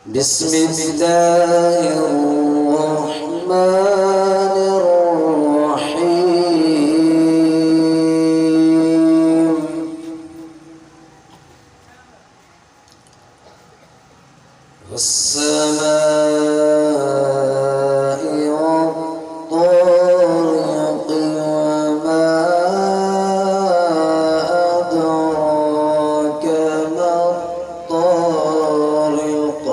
بسم الله الرحمن الرحيم والسماء والطارق وما أدراك ما الطارق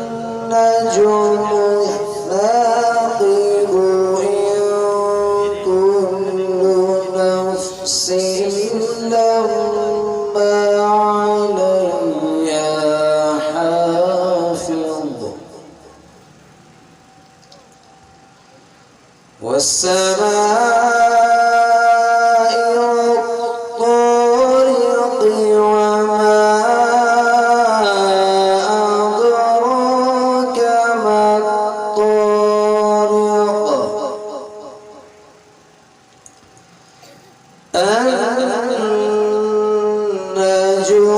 النجم الثاقب إن كل نفس لما عليها حافظ والسماء والطارق وما أدراك ما الطارق النجم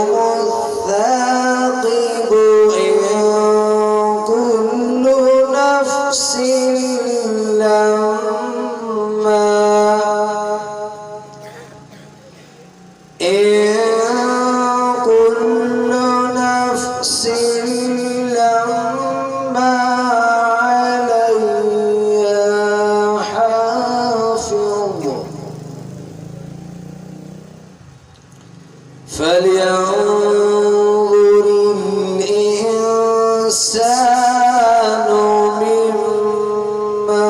الثاقب إن كل نفس لما عليها حافظ فلينظر الإنسان مما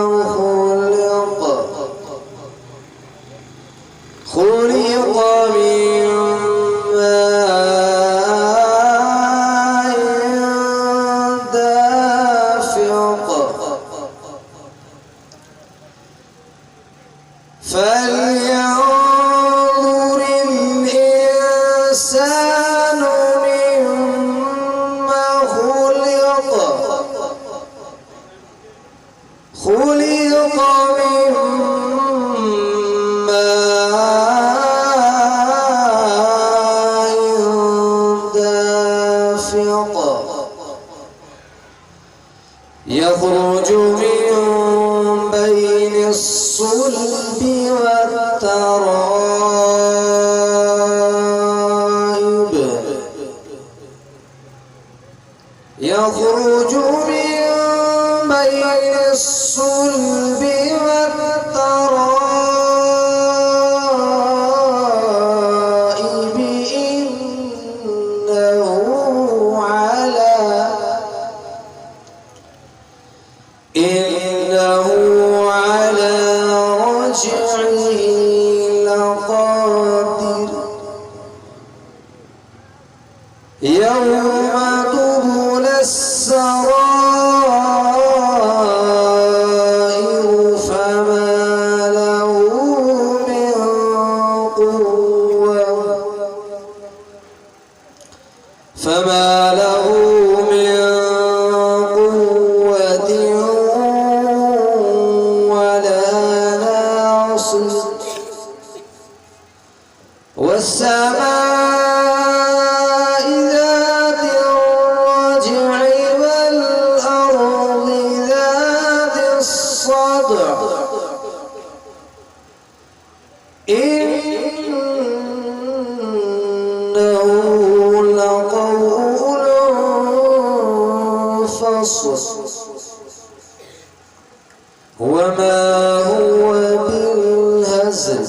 خلق من ماء دافق فلينظر الإنسان مما خلق من ماء دافق يخرج من بين الصلب والترائب يخرج من بين الصلب والترائب إنه على رجعه لقادر يوم تبلى السرائر فما له من قوة ولا ناصر والسماء ذات الرجع والأرض ذات الصدع إنه لقول فصل وما هو بالهزل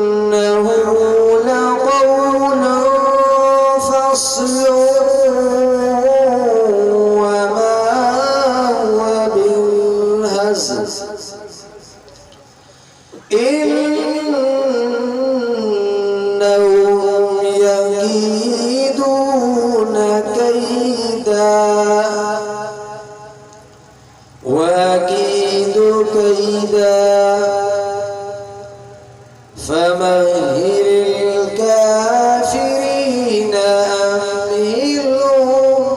إنه لقول فصل وما هو بالهزل إنهم يكيدون كيدا وأكيد كيدا فمهل الكافرين أمهلهم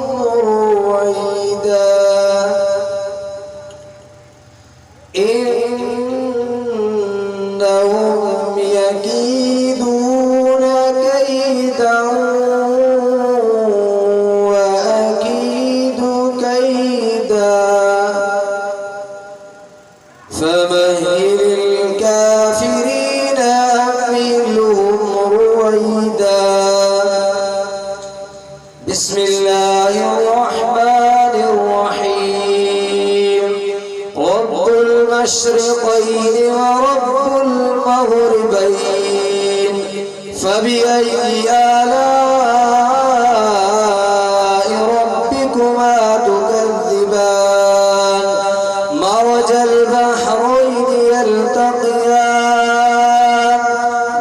رويدا إنهم يكيدون كيدا وأكيد كيدا فمهل الكافرين أمهلهم رويدا بسم الله الرحمن الرحيم رب المشرقين ورب المغربين فبأي آلاء ربكما تكذبان مرج البحرين يلتقيان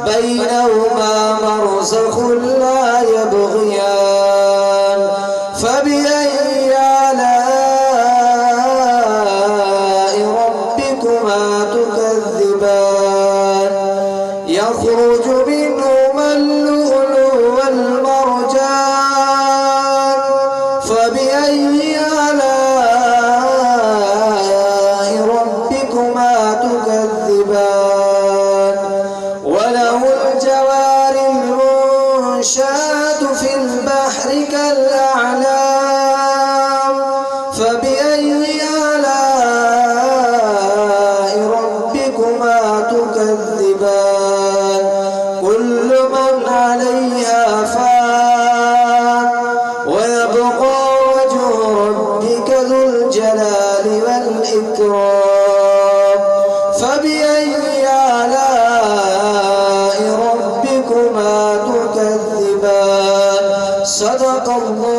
بينهما برزخ لا يبغيان فبأي آلاء ربكما تكذبان يخرج منهما اللؤلؤ والمرجان فبأي آلاء ربكما تكذبان وله الجوار المنشآت في البحر كالأعلام فبأي آلاء ربكما تكذبان كل من عليها فان ويبقى وجه ربك ذو الجلال والإكرام فبأي آلاء ربكما تكذبان صدق الله